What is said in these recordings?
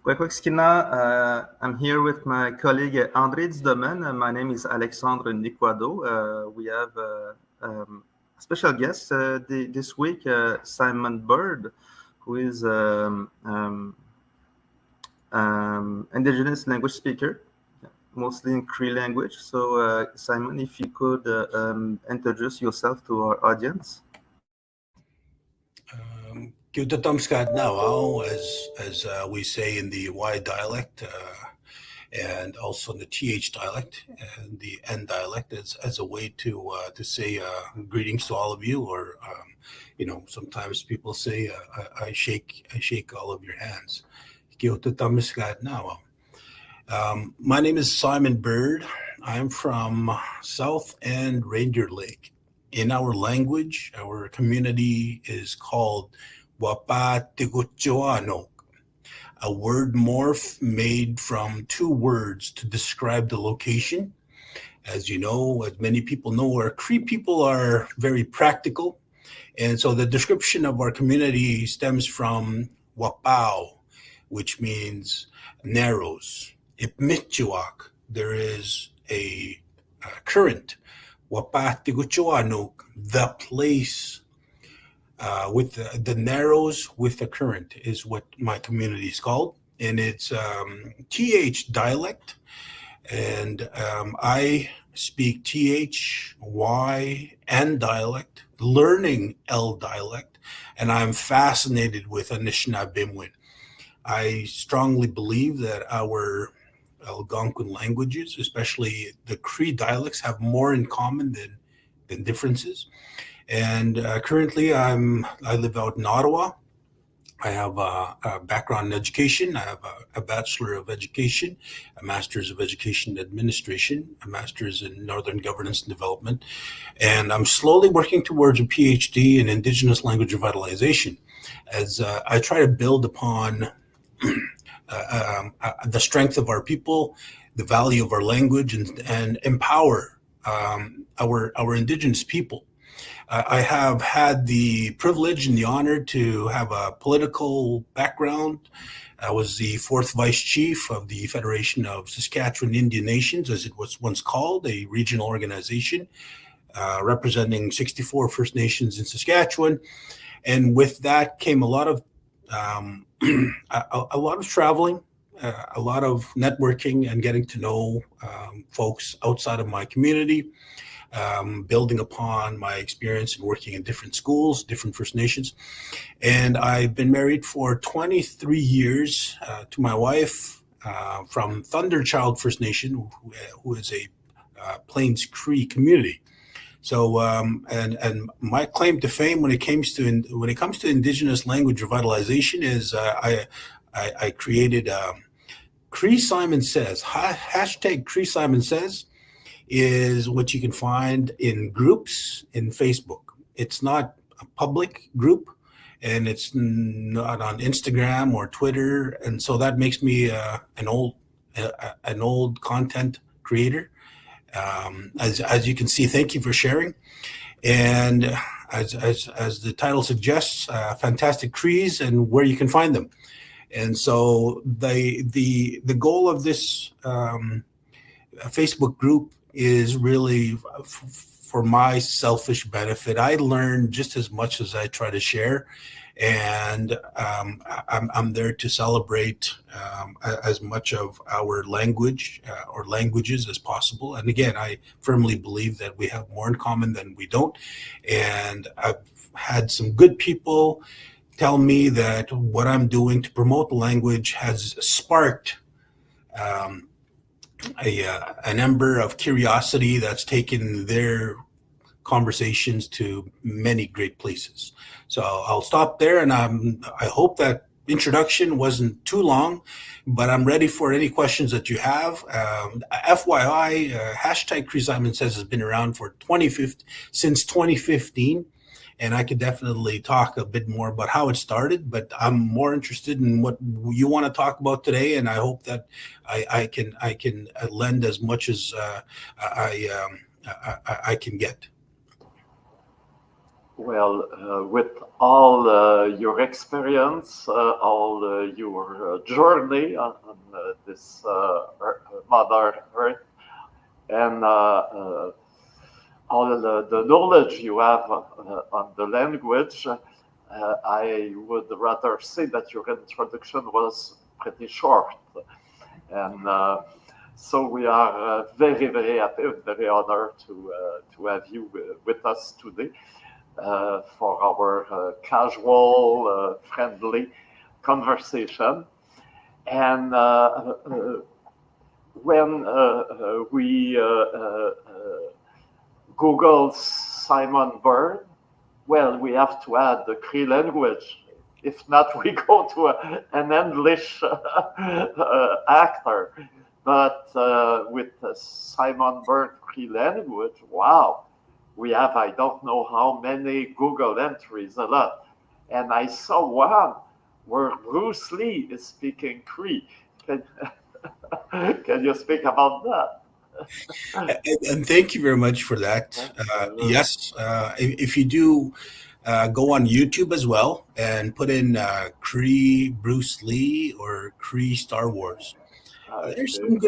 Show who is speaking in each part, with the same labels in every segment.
Speaker 1: I'm here with my colleague André Dudemaine. My name is Alexandre Nequado. We have a special guest this week, Simon Bird, who is indigenous language speaker, mostly in Cree language. So, Simon, if you could introduce yourself to our audience.
Speaker 2: Now, as we say in the Y dialect, and also in the TH dialect and the N dialect, as a way to say greetings to all of you, or sometimes people say I shake all of your hands. Now, my name is Simon Bird. I'm from South End Reindeer Lake. In our language, our community is called Wapatiguchuano, a word morph made from two words to describe the location. As you know, as many people know, our Cree people are very practical. And so the description of our community stems from Wapao, which means narrows. Ipmichuak, there is a current. Wapatiguchuano, the place with the narrows with the current is what my community is called. And it's TH dialect. And I speak TH, Y, and dialect, learning L dialect. And I'm fascinated with Anishinaabe. I strongly believe that our Algonquin languages, especially the Cree dialects, have more in common than differences. And currently, I live out in Ottawa. I have a background in education. I have a Bachelor of Education, a Master's of Education Administration, a Master's in Northern Governance and Development, and I'm slowly working towards a PhD in Indigenous Language Revitalization, as I try to build upon the strength of our people, the value of our language, and empower our Indigenous people. I have had the privilege and the honor to have a political background. I was the fourth vice chief of the Federation of Saskatchewan Indian Nations, as it was once called, a regional organization representing 64 First Nations in Saskatchewan. And with that came a lot of a lot of traveling, a lot of networking, and getting to know folks outside of my community. Building upon my experience in working in different schools, different First Nations. And I've been married for 23 years to my wife from Thunderchild First Nation, who is a Plains Cree community. So, and my claim to fame when it comes to Indigenous language revitalization is I created Cree Simon Says, hashtag Cree Simon Says, is what you can find in groups in Facebook. It's not a public group, and it's not on Instagram or Twitter, and so that makes me an old content creator. As you can see, thank you for sharing. And as the title suggests, fantastic Crees and where you can find them. And so the goal of this Facebook group is really for my selfish benefit. I learn just as much as I try to share, and I'm there to celebrate as much of our language or languages as possible. And again, I firmly believe that we have more in common than we don't. And I've had some good people tell me that what I'm doing to promote the language has sparked an ember of curiosity that's taken their conversations to many great places. So I'll stop there, and I hope that introduction wasn't too long, but I'm ready for any questions that you have. FYI, hashtag Cree Simon Says has been around since 2015. And I could definitely talk a bit more about how it started, but I'm more interested in what you want to talk about today. And I hope that I can lend as much as I can get.
Speaker 3: Well, with all your experience, all your journey on this Mother Earth, and all the knowledge you have on the language, I would rather say that your introduction was pretty short. And so we are very, very happy and very honored to have you with us today for our casual, friendly conversation. And when we Google Simon Bird, well, we have to add the Cree language. If not, we go to an English actor. But with Simon Bird Cree language, wow, we have, I don't know how many Google entries, a lot. And I saw one where Bruce Lee is speaking Cree. Can you speak about that?
Speaker 2: And thank you very much for that. Yes, if you do go on YouTube as well and put in Cree Bruce Lee or Cree Star Wars, there's
Speaker 3: Okay.
Speaker 2: some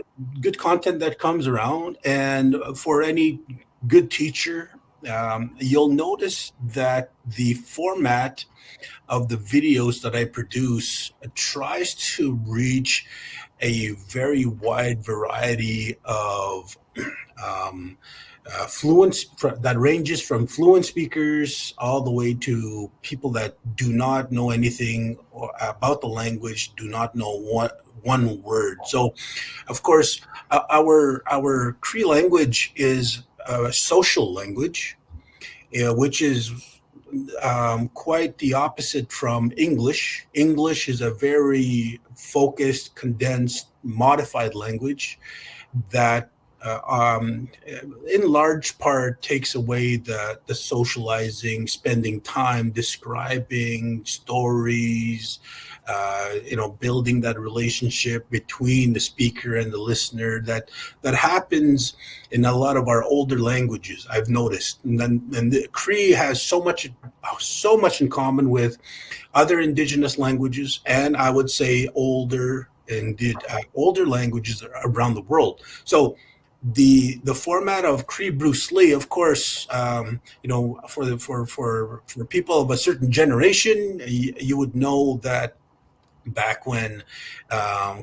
Speaker 2: good content that comes around. And for any good teacher, you'll notice that the format of the videos that I produce tries to reach a very wide variety of um, that ranges from fluent speakers all the way to people that do not know anything about the language, do not know one word. So, of course, our Cree language is a social language, which is quite the opposite from English. English is a very focused, condensed, modified language that in large part takes away the socializing, spending time describing stories, building that relationship between the speaker and the listener that happens in a lot of our older languages. I've noticed, and the Cree has so much in common with other indigenous languages, and I would say older languages around the world. So the format of Cree Bruce Lee, of course, for people of a certain generation, you would know that back when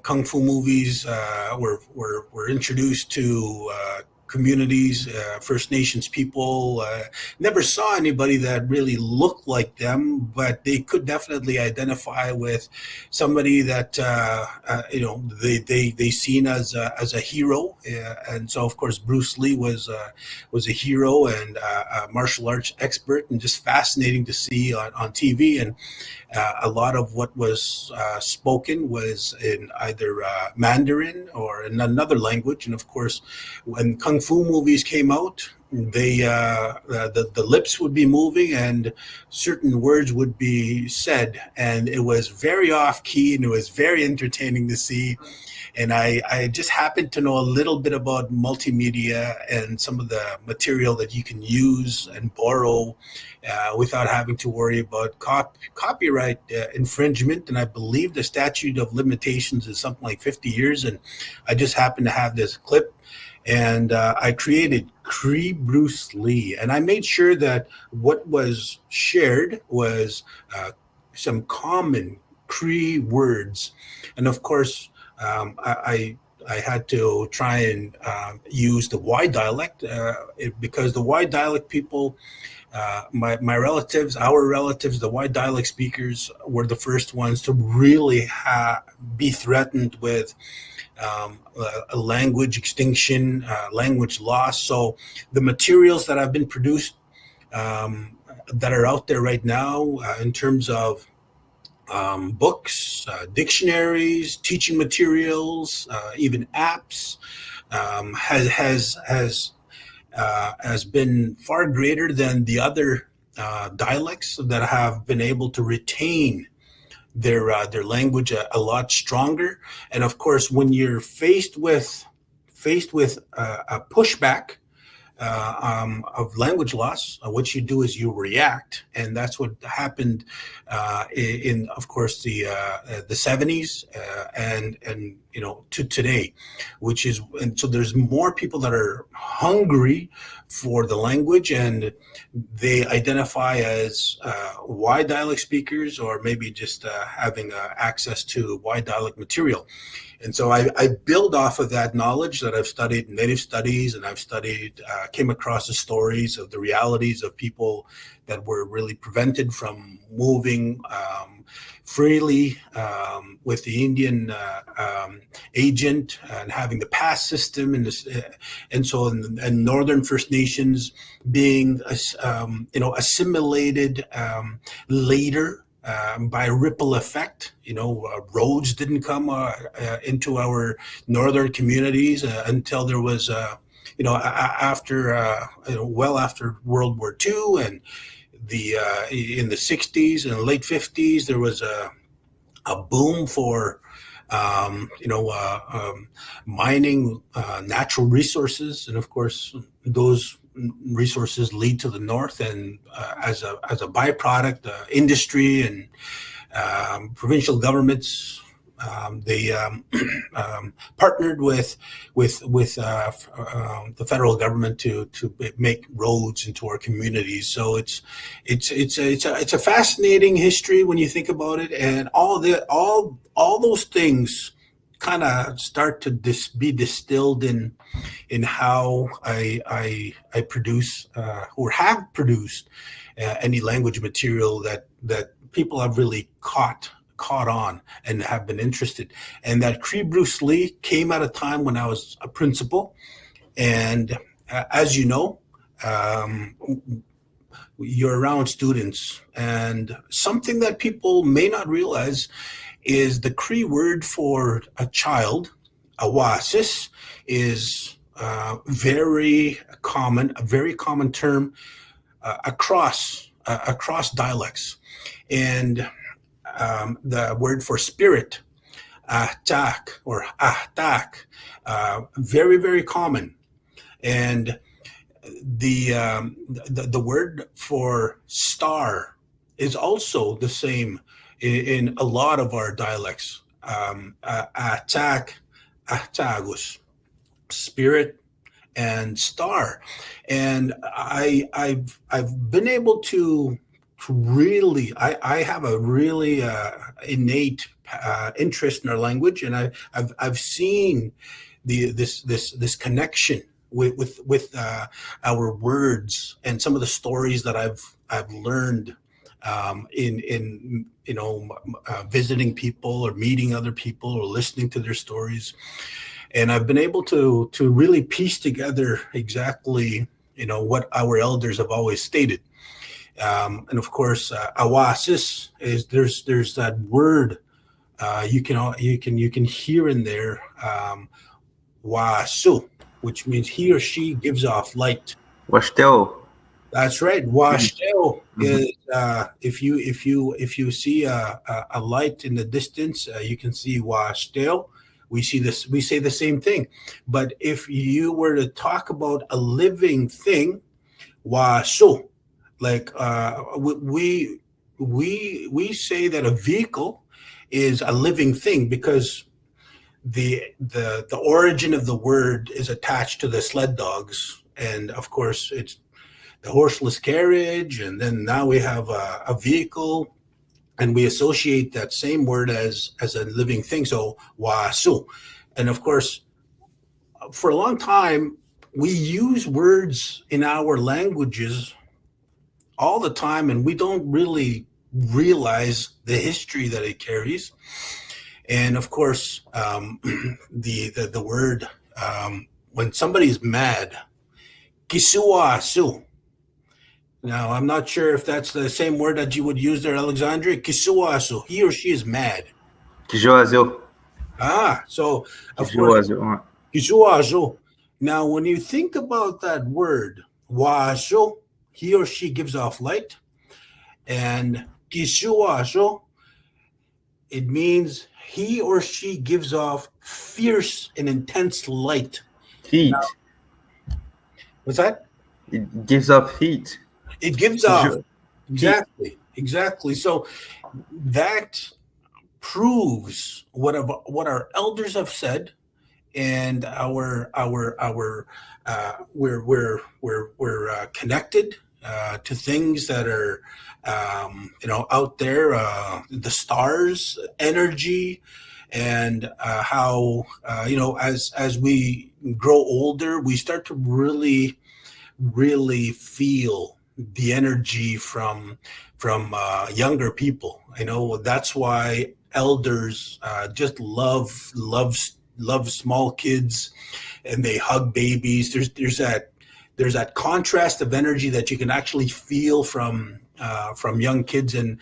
Speaker 2: kung fu movies were introduced to communities, First Nations people, never saw anybody that really looked like them, but they could definitely identify with somebody that they seen as a hero. And so of course Bruce Lee was a hero and a martial arts expert, and just fascinating to see on TV. And a lot of what was spoken was in either Mandarin or in another language. And of course, when kung fu movies came out, the lips would be moving and certain words would be said, and it was very off key and it was very entertaining to see. And I just happened to know a little bit about multimedia and some of the material that you can use and borrow without having to worry about copyright infringement. And I believe the statute of limitations is something like 50 years. And I just happened to have this clip, and I created Cree Bruce Lee. And I made sure that what was shared was some common Cree words. And of course, I had to try and use the Y dialect because the Y dialect people, my relatives, our relatives, the Y dialect speakers were the first ones to really be threatened with a language extinction, language loss. So the materials that have been produced that are out there right now in terms of books, dictionaries, teaching materials, even apps, has been far greater than the other dialects that have been able to retain their language a lot stronger. And of course, when you're faced with a pushback, of language loss. What you do is you react, and that's what happened in, of course, the '70s and to today, which is, and so there's more people that are hungry for the language, and they identify as wide dialect speakers, or maybe just having access to wide dialect material. And so I build off of that knowledge that I've studied Native studies, and I've studied, came across the stories of the realities of people that were really prevented from moving freely with the Indian agent, and having the pass system, and this, and so and Northern First Nations being assimilated later. By ripple effect, roads didn't come into our northern communities until there was, after, well after World War II, and in the '60s and late '50s, there was a boom for mining natural resources, and of course those resources lead to the north, and as a byproduct, industry and provincial governments, they partnered with the federal government to make roads into our communities. So it's a fascinating history when you think about it, and all those things kind of start to be distilled in how I produce or have produced any language material that people have really caught on and have been interested. And that Cree Bruce Lee came at a time when I was a principal, and as you know, you're around students, and something that people may not realize is the Cree word for a child, awasis, is a very common term across dialects. And the word for spirit, ahtak or ahtak, very, very common. And the word for star is also the same in a lot of our dialects. Ahtak, ahtagus, spirit and star. And I've been able to really, I have a really innate interest in our language, and I've seen this connection with our words, and some of the stories that I've learned in visiting people or meeting other people or listening to their stories. And I've been able to really piece together exactly what our elders have always stated. And of course, awasis is there's that word you can hear in there, wasu, which means he or she gives off light.
Speaker 1: Washteo.
Speaker 2: That's right. Washteo is if you see a light in the distance, you can see washteo. We see this. We say the same thing. But if you were to talk about a living thing, wasu, like we say that a vehicle is a living thing because the origin of the word is attached to the sled dogs, and of course it's the horseless carriage, and then now we have a vehicle, and we associate that same word as a living thing. So wasu, and of course, for a long time we use words in our languages all the time, and we don't really realize the history that it carries. And of course, the word when somebody's mad, kisuasu. Now, I'm not sure if that's the same word that you would use there, Alexandre. Kisuasu. He or she is mad.
Speaker 1: Kijoazio.
Speaker 2: So of course,
Speaker 1: Kijoazio.
Speaker 2: kisuasu. Now, when you think about that word, wasu, he or she gives off light, and kisuasu, it means he or she gives off fierce and intense light.
Speaker 1: Heat.
Speaker 2: Now, What's that?
Speaker 1: It gives off heat.
Speaker 2: It gives off.
Speaker 1: Heat.
Speaker 2: Exactly. So that proves what our elders have said, and we're connected to things that are out there, the stars, energy, and how as we grow older, we start to really feel the energy from younger people. That's why elders just love small kids, and they hug babies. There's that contrast of energy that you can actually feel from young kids, and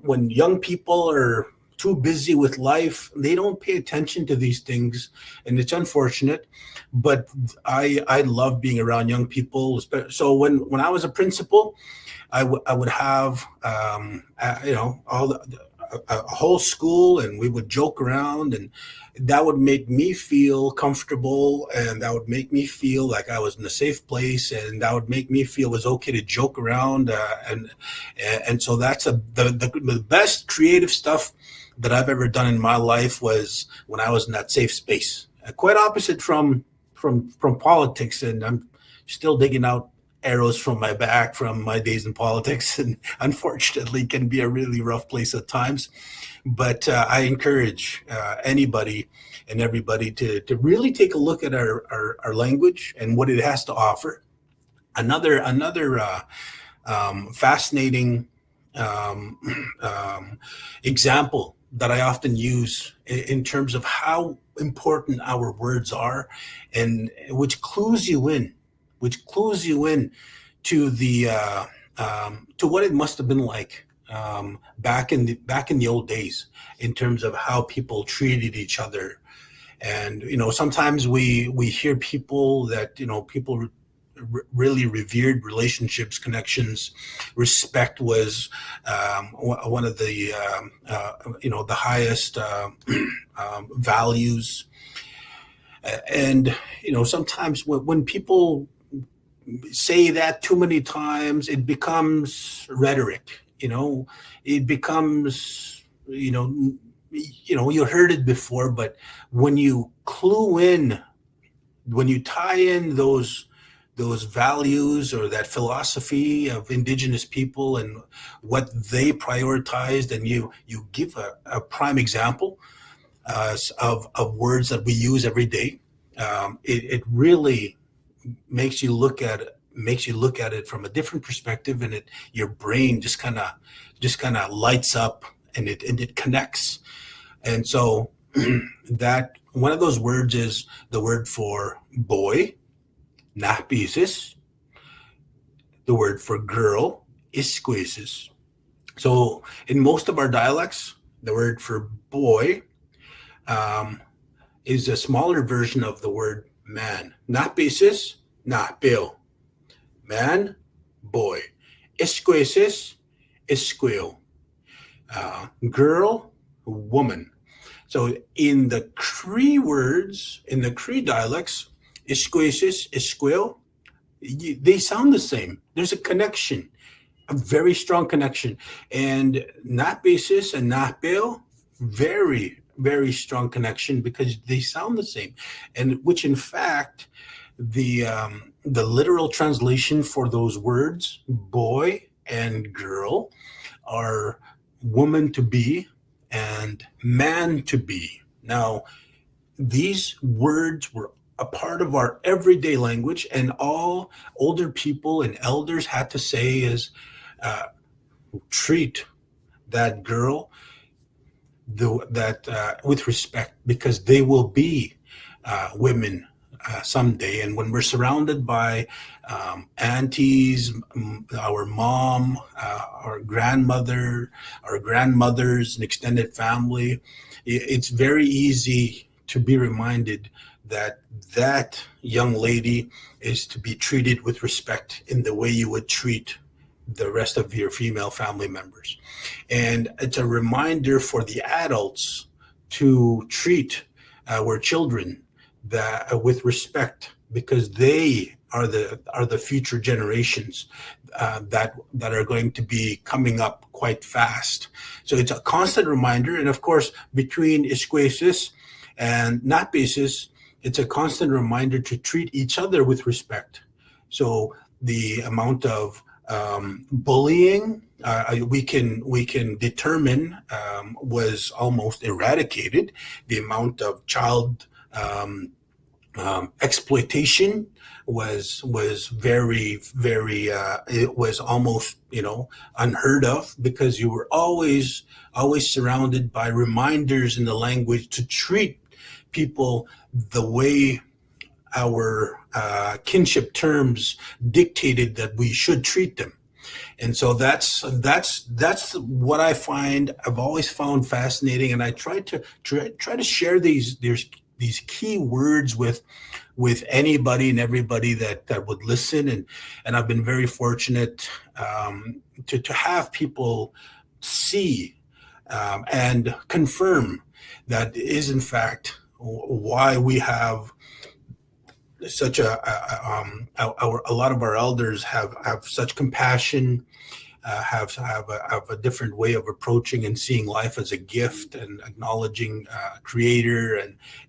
Speaker 2: when young people are too busy with life, they don't pay attention to these things, and it's unfortunate. But I love being around young people. So when I was a principal, I would have all a whole school, and we would joke around, and that would make me feel comfortable, and that would make me feel like I was in a safe place, and that would make me feel it was okay to joke around, and so that's the best creative stuff that I've ever done in my life was when I was in that safe space. Quite opposite from politics, and I'm still digging out arrows from my back from my days in politics, and unfortunately can be a really rough place at times. But I encourage anybody and everybody to really take a look at our language and what it has to offer. Another fascinating example that I often use in terms of how important our words are, and which clues you in to the to what it must have been like back in the old days, in terms of how people treated each other. And sometimes we hear people that people really revered relationships, connections. Respect was one of the the highest values. And sometimes when people say that too many times, it becomes rhetoric. It becomes you heard it before, but when you clue in, when you tie in those values or that philosophy of Indigenous people and what they prioritized, and you give a prime example of words that we use every day, it really makes you look at it from a different perspective, and your brain just kind of lights up, and it connects. And so that one of those words is the word for boy, napisis. The word for girl, isquesis. So in most of our dialects, the word for boy is a smaller version of the word man. Napisis, napil. Man, boy. Isquesis, isqueo. Girl, woman. So in the Cree words, in the Cree dialects, isquesis, isqueo, they sound the same. There's a connection, a very strong connection. And napisis and napil, very, very strong connection, because they sound the same. And which in fact, the literal translation for those words, boy and girl, are woman to be and man to be. Now, these words were a part of our everyday language, and all older people and elders had to say is treat that girl with respect, because they will be women someday. And when we're surrounded by aunties, our mom, our grandmother, our grandmothers, and extended family, it's very easy to be reminded that that young lady is to be treated with respect in the way you would treat the rest of your female family members. And it's a reminder for the adults to treat our children with respect, because they the future generations that are going to be coming up quite fast. So it's a constant reminder, and of course, between Isquesis and Natbesis, it's a constant reminder to treat each other with respect. So the amount of bullying we can determine was almost eradicated. The amount of child exploitation was very it was almost unheard of, because you were always surrounded by reminders in the language to treat people the way our kinship terms dictated that we should treat them. And so that's what I've always found fascinating, and I try to share these key words with anybody and everybody that would listen, and I've been very fortunate to have people see and confirm that is in fact why we have such a lot of our elders have such compassion, have a different way of approaching and seeing life as a gift, and acknowledging Creator,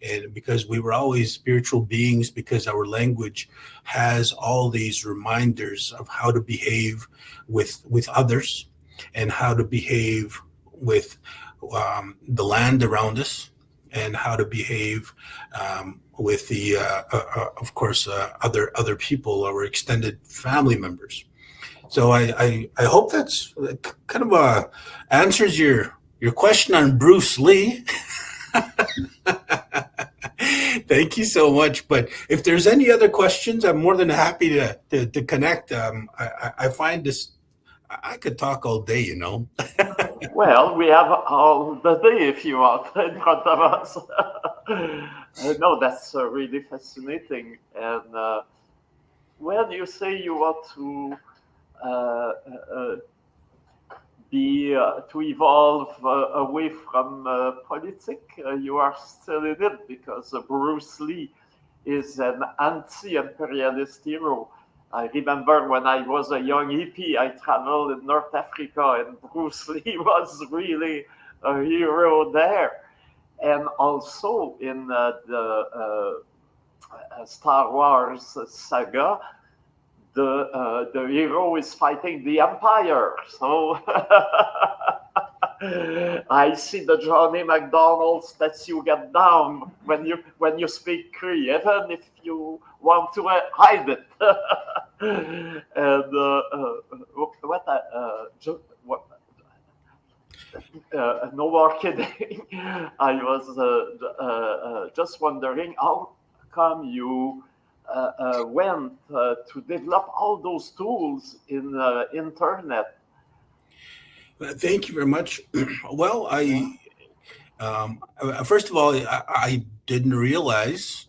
Speaker 2: and because we were always spiritual beings, because our language has all these reminders of how to behave with others, and how to behave with the land around us, and how to behave with the, of course, other people, our extended family members. So I hope that's kind of answers your question on Bruce Lee. Thank you so much. But if there's any other questions, I'm more than happy to connect. I find this, I could talk all day,
Speaker 3: Well, we have all the day, if you want, in front of us. No, that's really fascinating. And when you say you want to to evolve away from politics, you are still in it, because Bruce Lee is an anti-imperialist hero. I remember when I was a young hippie, I traveled in North Africa, and Bruce Lee was really a hero there. And also in the Star Wars saga, the hero is fighting the Empire. So I see the Johnny McDonald statue get down when you speak Cree, even if you want to hide it. And no more kidding. I was just wondering, how come you went to develop all those tools in the internet?
Speaker 2: Thank you very much. Well, first of all, I didn't realize,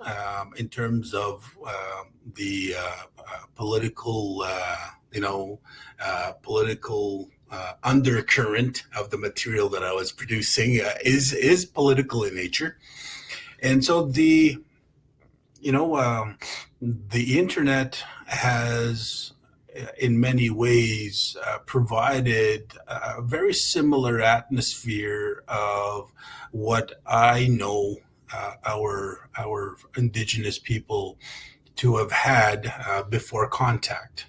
Speaker 2: in terms of the political, political undercurrent of the material that I was producing is political in nature, and so the internet has, in many ways, provided a very similar atmosphere of what I know our indigenous people to have had before contact,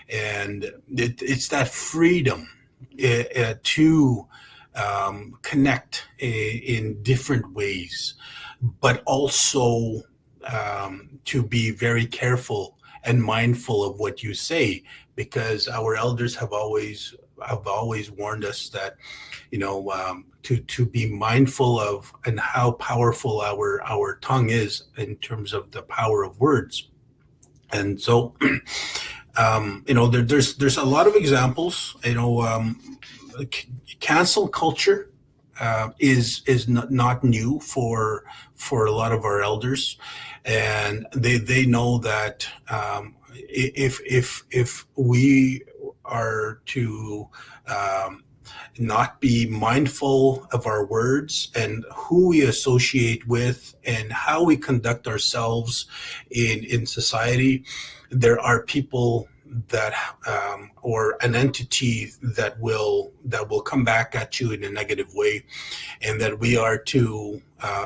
Speaker 2: and it's that freedom to connect in different ways, but also to be very careful and mindful of what you say, because our elders have always warned us that to be mindful of and how powerful our tongue is in terms of the power of words. And so there's a lot of examples. Cancel culture is not new for a lot of our elders, and they know that if we are to not be mindful of our words and who we associate with and how we conduct ourselves in society. There are people that or an entity that will come back at you in a negative way, and that we are to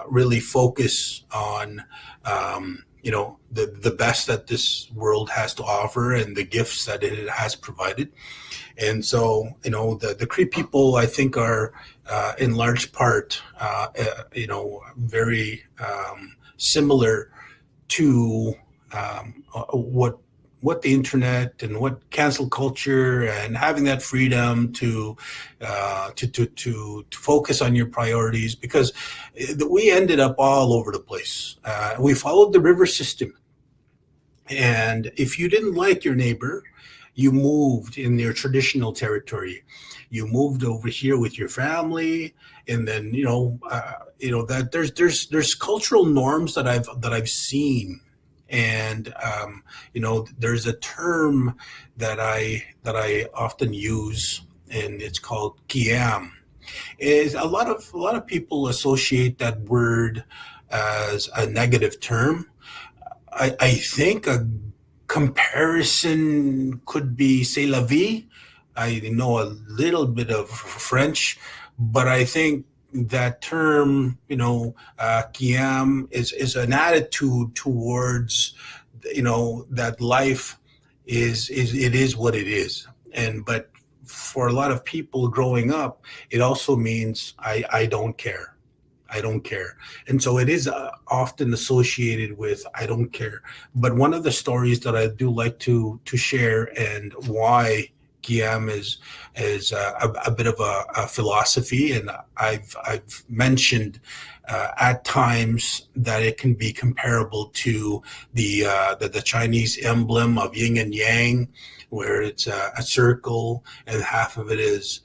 Speaker 2: really focus on the best that this world has to offer and the gifts that it has provided. And so, the Cree people, I think, are in large part, very similar to what the internet and what cancel culture and having that freedom to focus on your priorities, because we ended up all over the place. We followed the river system, and if you didn't like your neighbor, you moved in their traditional territory. You moved over here with your family, and then that there's cultural norms that I've seen, and there's a term that I often use, and it's called kiam. Is a lot of people associate that word as a negative term. I think a comparison could be c'est la vie. I know a little bit of French, but I think that term, kiam, is an attitude towards, that life is what it is. But for a lot of people growing up, it also means I don't care. I don't care. And so it is often associated with I don't care. But one of the stories that I do like to share, and why Guillaume is a bit of a philosophy, and I've mentioned at times that it can be comparable to the Chinese emblem of yin and yang, where it's a circle and half of it is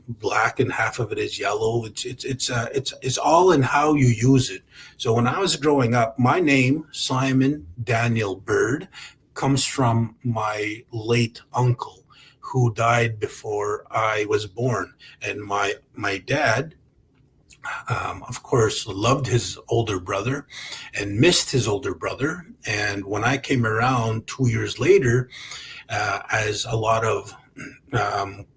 Speaker 2: black and half of it is yellow. It's all in how you use it. So when I was growing up, my name, Simon Daniel Bird, comes from my late uncle, who died before I was born. And my dad, of course, loved his older brother and missed his older brother. And when I came around 2 years later, as a lot of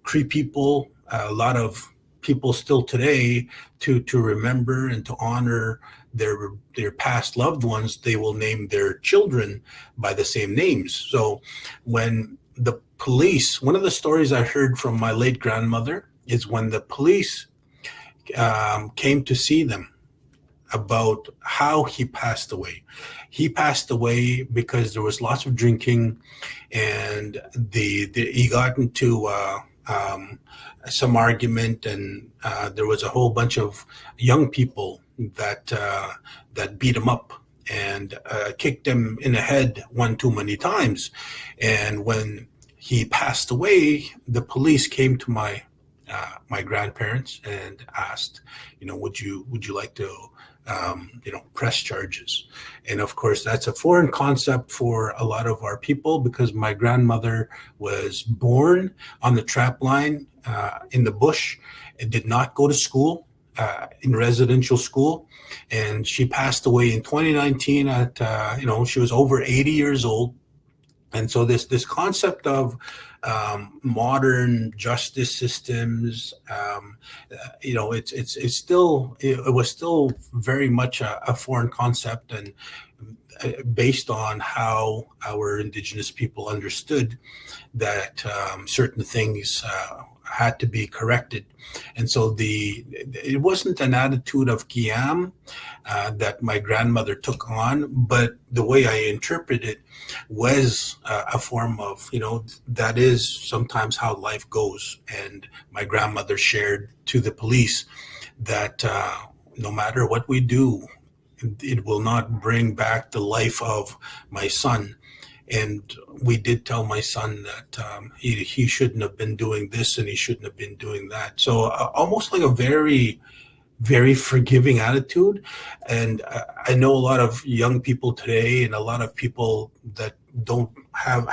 Speaker 2: Cree people, a lot of people still today, to remember and to honor their past loved ones, they will name their children by the same names. So when the police, one of the stories I heard from my late grandmother is when the police came to see them about how he passed away. He passed away because there was lots of drinking, and he got into some argument, and there was a whole bunch of young people that beat him up and kicked him in the head one too many times. And when he passed away, the police came to my grandparents and asked, would you like to press charges? And of course, that's a foreign concept for a lot of our people, because my grandmother was born on the trap line in the bush and did not go to school, in residential school. And she passed away in 2019 at, she was over 80 years old. And so this concept of modern justice systems, it was still very much a foreign concept, and based on how our Indigenous people understood that certain things had to be corrected. And so it wasn't an attitude of Kiam that my grandmother took on, but the way I interpret it was a form of, that is sometimes how life goes. And my grandmother shared to the police that no matter what we do, it will not bring back the life of my son. And we did tell my son that he shouldn't have been doing this and he shouldn't have been doing that. So almost like a very, very forgiving attitude. And I know a lot of young people today, and a lot of people that don't have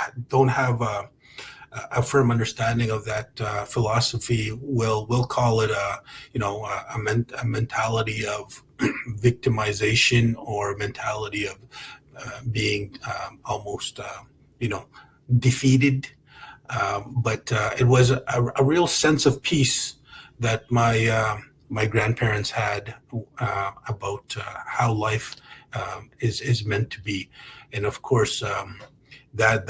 Speaker 2: a firm understanding of that philosophy, we'll call it a mentality of victimization, or a mentality of being almost defeated. But it was a real sense of peace that my grandparents had about how life is meant to be, and of course that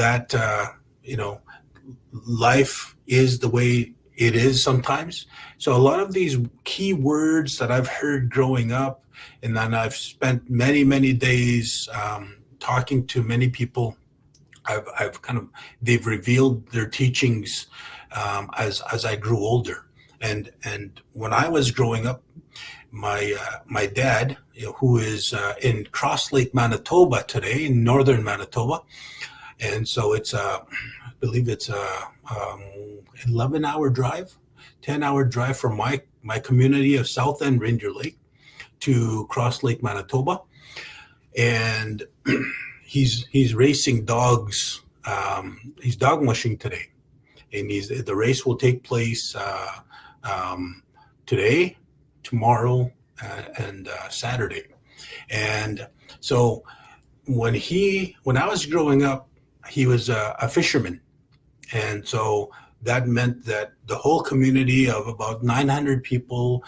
Speaker 2: life is the way it is sometimes. So a lot of these key words that I've heard growing up, and then I've spent many days talking to many people. They've revealed their teachings as I grew older. And when I was growing up, my dad, who is in Cross Lake, Manitoba today, in northern Manitoba, and so it's I believe it's a 11-hour drive, 10-hour drive from my community of South End Reindeer Lake to Cross Lake, Manitoba, and he's racing dogs. He's dog mushing today, and the race will take place today, tomorrow, and Saturday. And so when I was growing up, he was a fisherman, and so that meant that the whole community of about 900 people,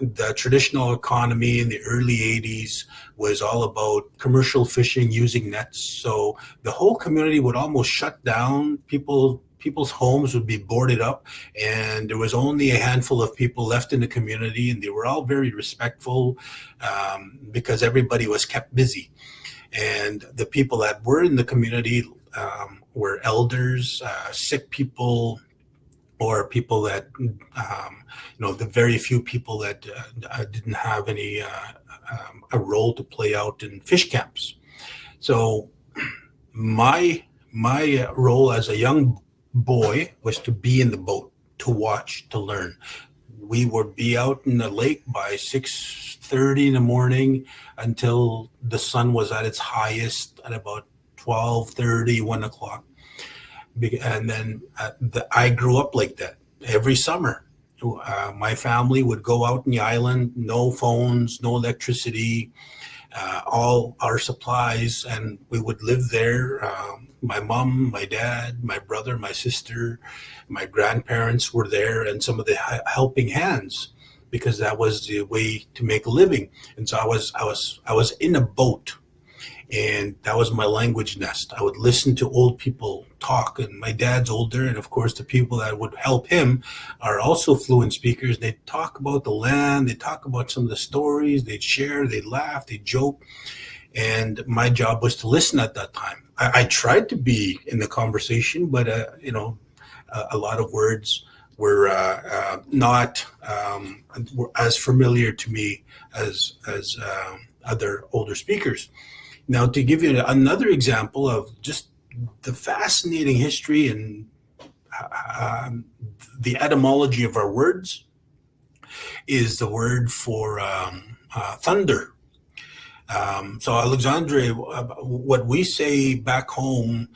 Speaker 2: the traditional economy in the early 80s was all about commercial fishing using nets. So the whole community would almost shut down. People's homes would be boarded up, and there was only a handful of people left in the community, and they were all very respectful because everybody was kept busy. And the people that were in the community were elders, sick people, or people that, the very few people that didn't have any a role to play out in fish camps. So my role as a young boy was to be in the boat, to watch, to learn. We would be out in the lake by 6:30 in the morning until the sun was at its highest at about 12:30, 1 o'clock. And then I grew up like that. Every summer, my family would go out in the island, no phones, no electricity, all our supplies, and we would live there. My mom, my dad, my brother, my sister, my grandparents were there, and some of the helping hands, because that was the way to make a living. And so I was in a boat, and that was my language nest. I would listen to old people talk, and my dad's older, and of course the people that would help him are also fluent speakers. They'd talk about the land, they'd talk about some of the stories, they'd share, they'd laugh, they'd joke, and my job was to listen at that time. I tried to be in the conversation, but a lot of words were not were as familiar to me as other older speakers. Now, to give you another example of just the fascinating history and the etymology of our words, is the word for thunder. So, Alexandre, what we say back home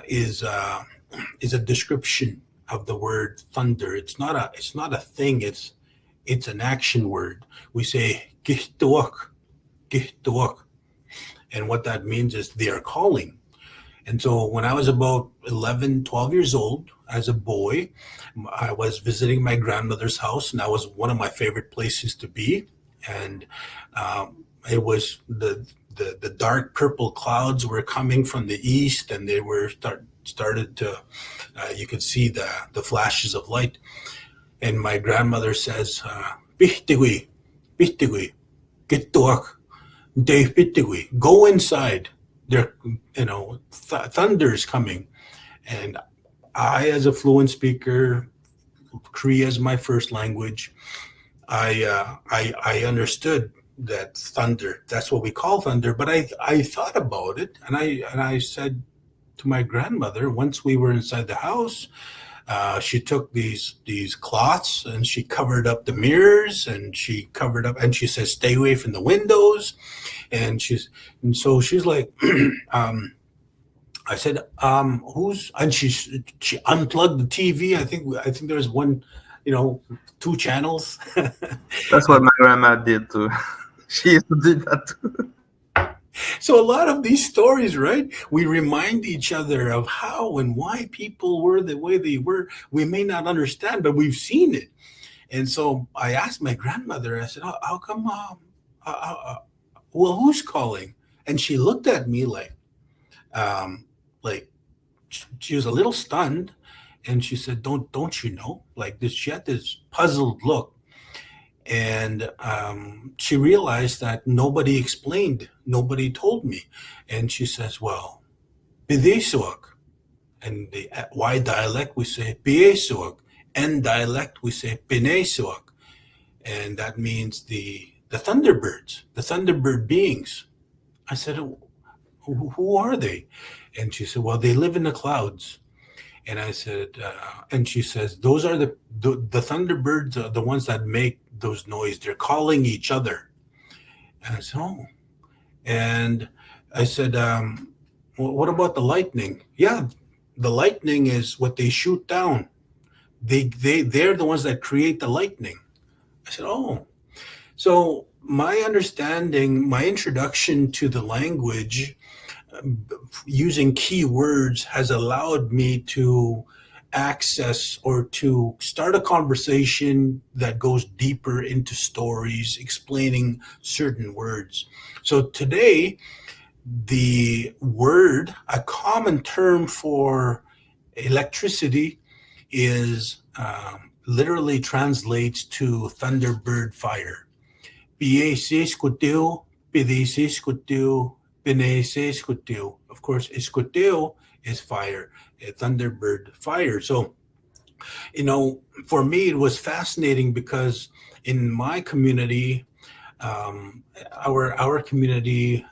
Speaker 2: is a description of the word thunder. It's not a thing. It's an action word. We say "gihtuak," "gihtuak." And what that means is they are calling. And so when I was about 11, 12 years old, as a boy, I was visiting my grandmother's house, and that was one of my favorite places to be. And it was the dark purple clouds were coming from the east, and they were started to, you could see the flashes of light. And my grandmother says, "Bihtigui, bihtigui, gittuak. Go inside. There, thunder's coming." And I, as a fluent speaker, Cree as my first language, I understood that thunder. That's what we call thunder. But I thought about it, and I said to my grandmother, once we were inside the house, she took these cloths and she covered up the mirrors, and she covered up, and she says, "Stay away from the windows." And so she's like, I said, who's, and she unplugged the TV. I think there's one, 2 channels.
Speaker 1: That's what my grandma did too. She used to do that too.
Speaker 2: So a lot of these stories, right? We remind each other of how and why people were the way they were. We may not understand, but we've seen it. And so I asked my grandmother, I said, how come, well, who's calling? And she looked at me like she was a little stunned. And she said, don't you know? Like this, she had this puzzled look. And she realized that nobody explained, nobody told me. And she says, well, Bidisuak. And the Y dialect, we say Biesuak. N dialect, we say Pinesuak. And that means the Thunderbirds, the Thunderbird beings. I said, who are they? And she said, well, they live in the clouds. And I said, and she says, those are the Thunderbirds, are the ones that make those noise. They're calling each other. And I said, oh. And I said, well, what about the lightning? Yeah, the lightning is what they shoot down. They're the ones that create the lightning. I said, oh. So my understanding, my introduction to the language using key words has allowed me to access or to start a conversation that goes deeper into stories, explaining certain words. So today, the word, a common term for electricity, is literally translates to Thunderbird fire. Of course, escuteo is fire, a Thunderbird fire. So, for me, it was fascinating because in my community, our community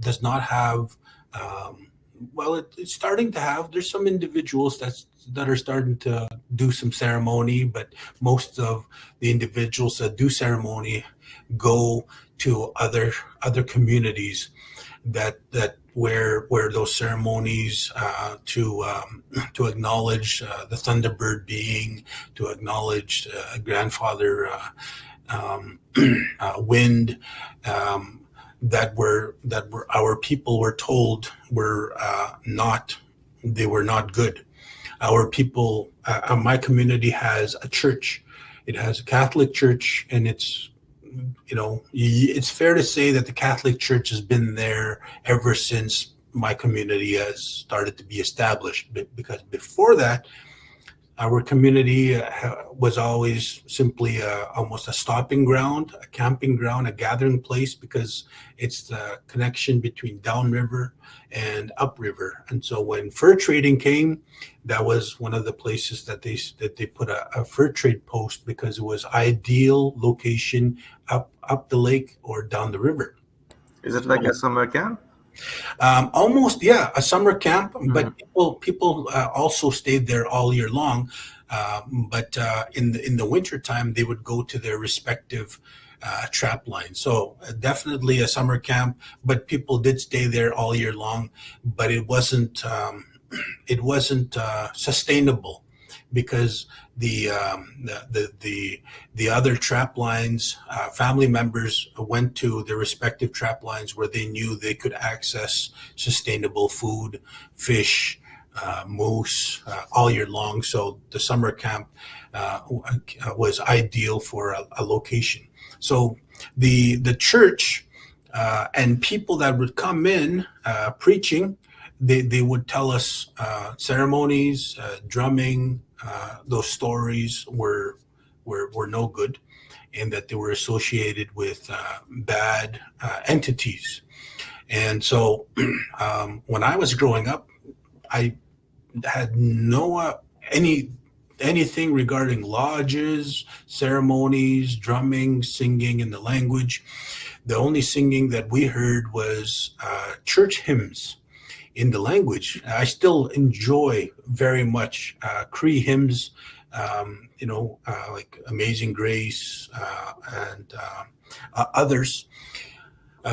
Speaker 2: does not have, it's starting to have, there's some individuals that are starting to do some ceremony, but most of the individuals that do ceremony go to other communities that where those ceremonies to acknowledge the Thunderbird being, to acknowledge grandfather wind, that were our people were told were they were not good. Our people, my community has a church. It has a Catholic church, and it's fair to say that the Catholic Church has been there ever since my community has started to be established. Because before that, our community was always simply almost a stopping ground, a camping ground, a gathering place, because it's the connection between downriver and upriver. And so when fur trading came, that was one of the places that they put a fur trade post, because it was ideal location up the lake or down the river.
Speaker 1: Is it like a summer camp?
Speaker 2: Almost, yeah, a summer camp, but people also stayed there all year long. But in the winter time, they would go to their respective trap lines. So definitely a summer camp, but people did stay there all year long. But it wasn't sustainable, because the other trap lines, family members went to their respective trap lines where they knew they could access sustainable food, fish, moose, all year long. So the summer camp was ideal for a location. So the church and people that would come in preaching, they would tell us ceremonies, drumming, those stories were no good, and that they were associated with bad entities. And so when I was growing up, I had no anything regarding lodges, ceremonies, drumming, singing in the language. The only singing that we heard was church hymns in the language. I still enjoy very much Cree hymns, like Amazing Grace and others,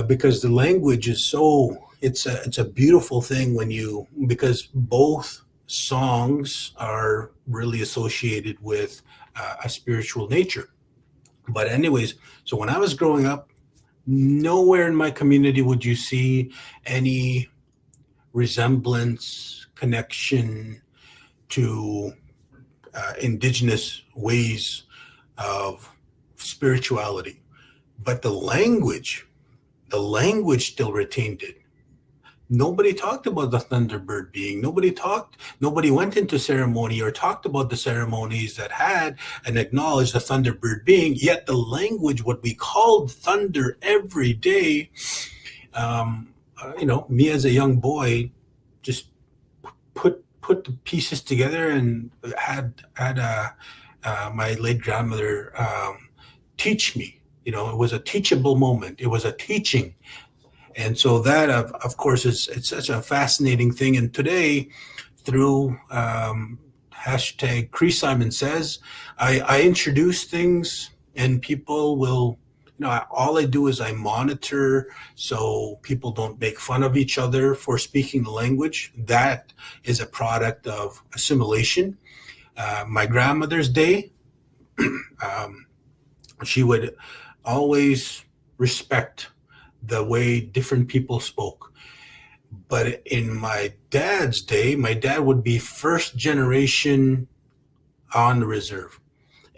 Speaker 2: because the language is so it's a beautiful thing because both songs are really associated with a spiritual nature. But anyways, so when I was growing up, nowhere in my community would you see any resemblance, connection to indigenous ways of spirituality. But the language still retained it. Nobody talked about the Thunderbird being. Nobody went into ceremony or talked about the ceremonies that had and acknowledged the Thunderbird being, yet the language, what we called thunder every day, me as a young boy just put the pieces together and had my late grandmother teach me. It was a teachable moment. It was a teaching. And so that, of course, it's such a fascinating thing. And today, through hashtag Cree Simon Says, I introduce things, and people will, all I do is I monitor so people don't make fun of each other for speaking the language. That is a product of assimilation. My grandmother's day, she would always respect the way different people spoke. But in my dad's day, my dad would be first generation on the reserve.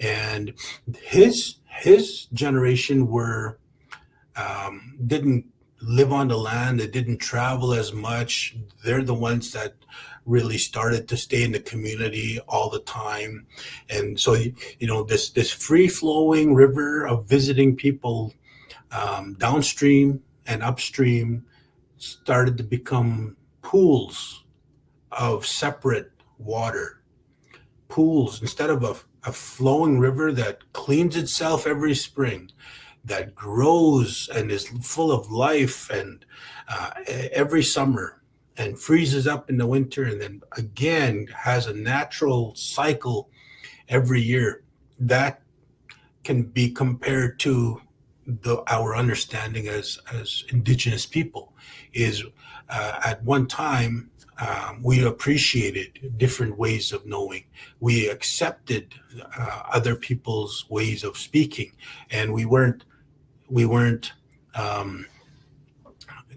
Speaker 2: And his generation didn't live on the land. They didn't travel as much. They're the ones that really started to stay in the community all the time. And so, this free-flowing river of visiting people downstream and upstream started to become pools of separate water. Pools, instead of a flowing river that cleans itself every spring, that grows and is full of life and every summer, and freezes up in the winter, and then again has a natural cycle every year. That can be compared to our understanding as Indigenous people is at one time we appreciated different ways of knowing. We accepted other people's ways of speaking, and we weren't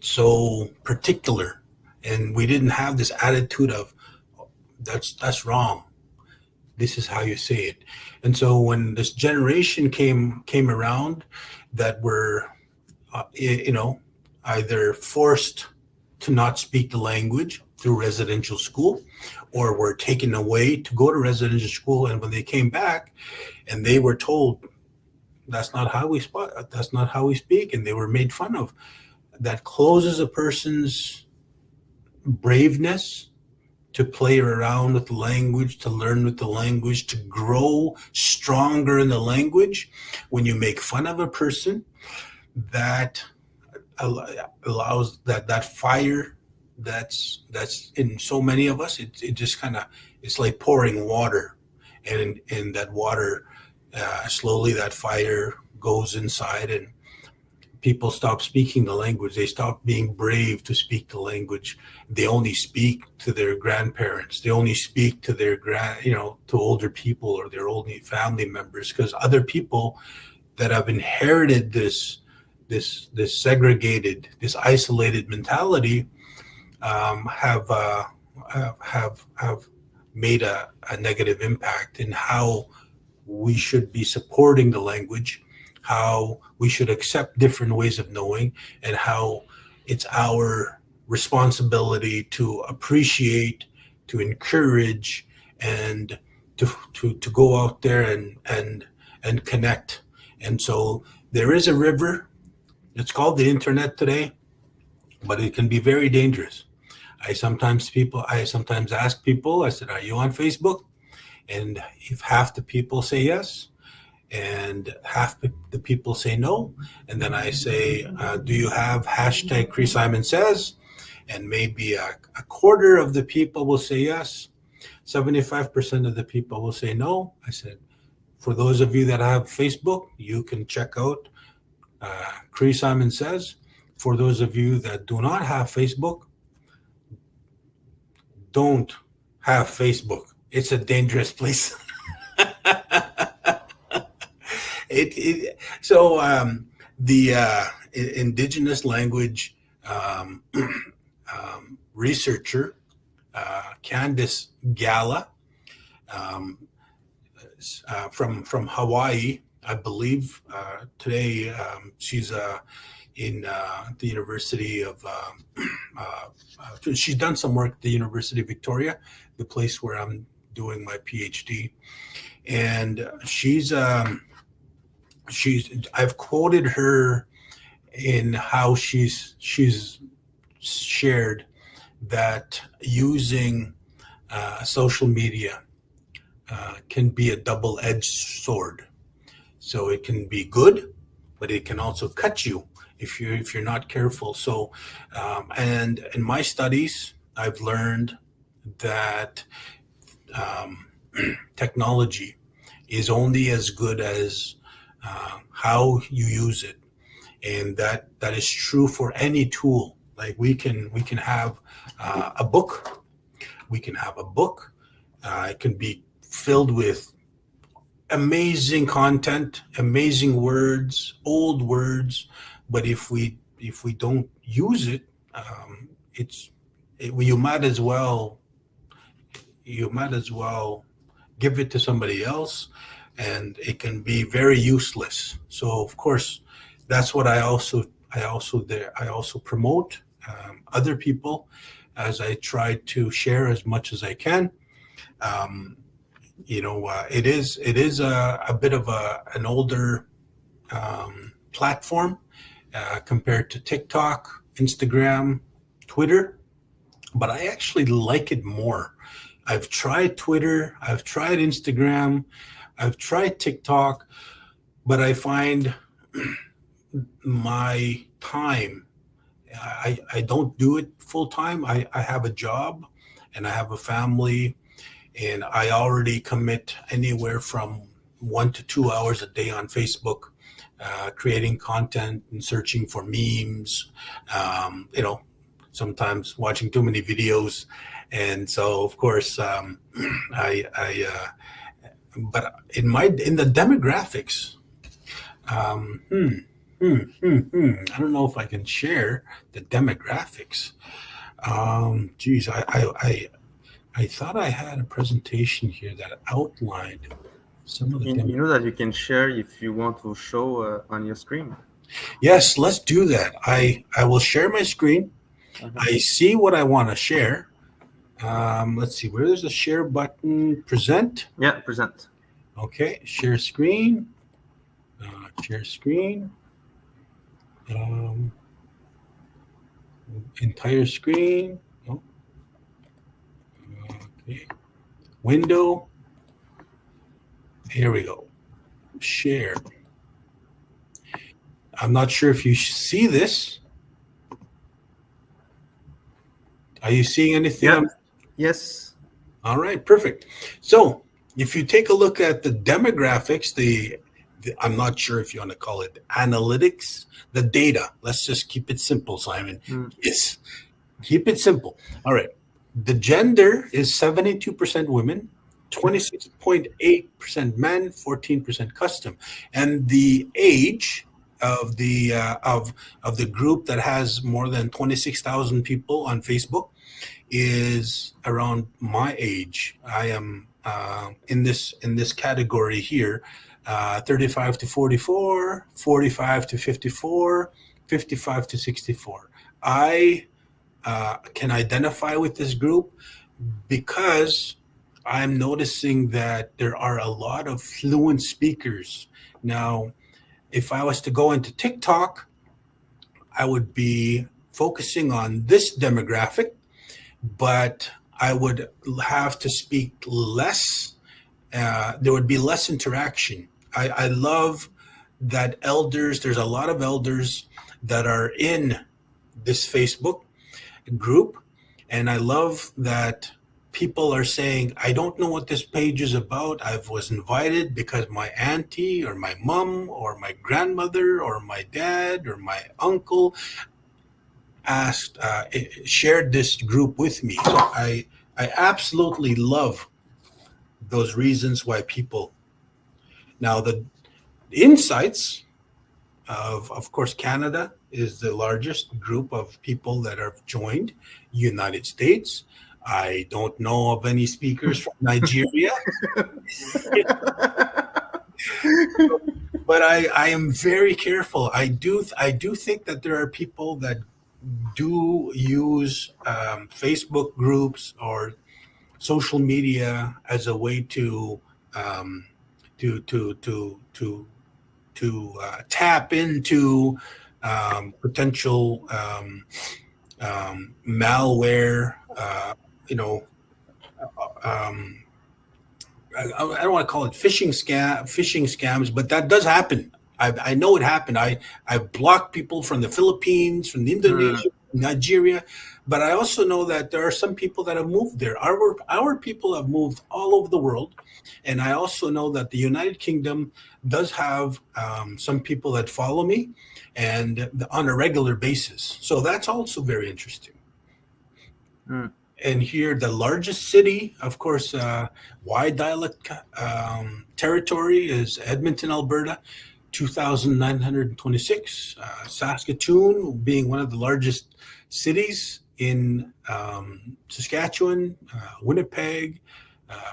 Speaker 2: so particular, and we didn't have this attitude of that's wrong. This is how you say it. And so when this generation came around, that were, either forced to not speak the language through residential school, or were taken away to go to residential school. And when they came back, and they were told, that's not how we speak, and they were made fun of. That closes a person's braveness to play around with the language, to learn with the language, to grow stronger in the language. When you make fun of a person, that allows that fire that's in so many of us, it just kind of, it's like pouring water, and that water, slowly that fire goes inside, and people stop speaking the language. They stop being brave to speak the language. They only speak to their grandparents. They only speak to their to older people or their old family members, because other people that have inherited this segregated, this isolated mentality have made a negative impact in how we should be supporting the language, how we should accept different ways of knowing, and how it's our responsibility to appreciate, to encourage, and to go out there and connect. And so there is a river. It's called the internet today, but it can be very dangerous. I sometimes ask people, I said, are you on Facebook? And if half the people say yes, and half the people say no, and then I say, do you have hashtag Cree Simon Says? And maybe a quarter of the people will say yes. 75% of the people will say no. I said, for those of you that have Facebook, you can check out Cree Simon Says. for those of you that do not have Facebook, don't have Facebook. It's a dangerous place. The indigenous language researcher, Candice Gala, from Hawaii, I believe. Today, she's in the University of. She's done some work at the University of Victoria, the place where I'm doing my PhD, and I've quoted her in how she's shared that using social media can be a double-edged sword. So it can be good, but it can also cut you if you're not careful. So, and in my studies, I've learned that technology is only as good as how you use it, and that is true for any tool. Like we can have a book. We can have a book. It can be filled with amazing content, amazing words, old words, but if we don't use it, you might as well give it to somebody else, and it can be very useless. So of course, that's what I also promote other people as I try to share as much as I can. It is a bit of an older platform compared to TikTok, Instagram, Twitter, but I actually like it more. I've tried Twitter, I've tried Instagram, I've tried TikTok, but I find my time, I don't do it full time. I have a job and I have a family, and I already commit anywhere from 1 to 2 hours a day on Facebook, creating content and searching for memes, sometimes watching too many videos. And so, of course, but in the demographics, I don't know if I can share the demographics. I thought I had a presentation here that outlined some of the.
Speaker 1: You know that you can share if you want to show on your screen.
Speaker 2: Yes, let's do that. I will share my screen. I see what I want to share. Let's see, where's the share button? Present?
Speaker 1: Yeah, present.
Speaker 2: Okay, share screen. Share screen. Entire screen. Oh. Okay. Window. Here we go. Share. I'm not sure if you see this. Are you seeing anything?
Speaker 1: Yeah. Yes.
Speaker 2: All right, perfect. So if you take a look at the demographics, I'm not sure if you want to call it analytics, the data. Let's just keep it simple, Simon. Yes, keep it simple. All right. The gender is 72% women, 26.8% men, 14% custom, and the age of the group that has more than 26,000 people on Facebook is around my age. I am in this category here. 35 to 44, 45 to 54, 55 to 64. I can identify with this group because I'm noticing that there are a lot of fluent speakers. Now, if I was to go into TikTok, I would be focusing on this demographic, but I would have to speak less. There would be less interaction. I love that there's a lot of elders that are in this Facebook group, and I love that people are saying, I don't know what this page is about. I was invited because my auntie or my mom or my grandmother or my dad or my uncle shared this group with me. So I absolutely love those reasons why people. Now the insights of course, Canada is the largest group of people that have joined. United States. I don't know of any speakers from Nigeria. But I am very careful. I do think that there are people that do use Facebook groups or social media as a way to um, tap into potential malware. You know, um, I don't want to call it phishing scams, but that does happen. I know it happened. I blocked people from the Philippines, from Indonesia, Nigeria, but I also know that there are some people that have moved there. Our people have moved all over the world, and I also know that the United Kingdom does have some people that follow me, and on a regular basis. So that's also very interesting. And here, the largest city, of course, wide dialect territory is Edmonton, Alberta, 2,926. Saskatoon being one of the largest cities in Saskatchewan, Winnipeg,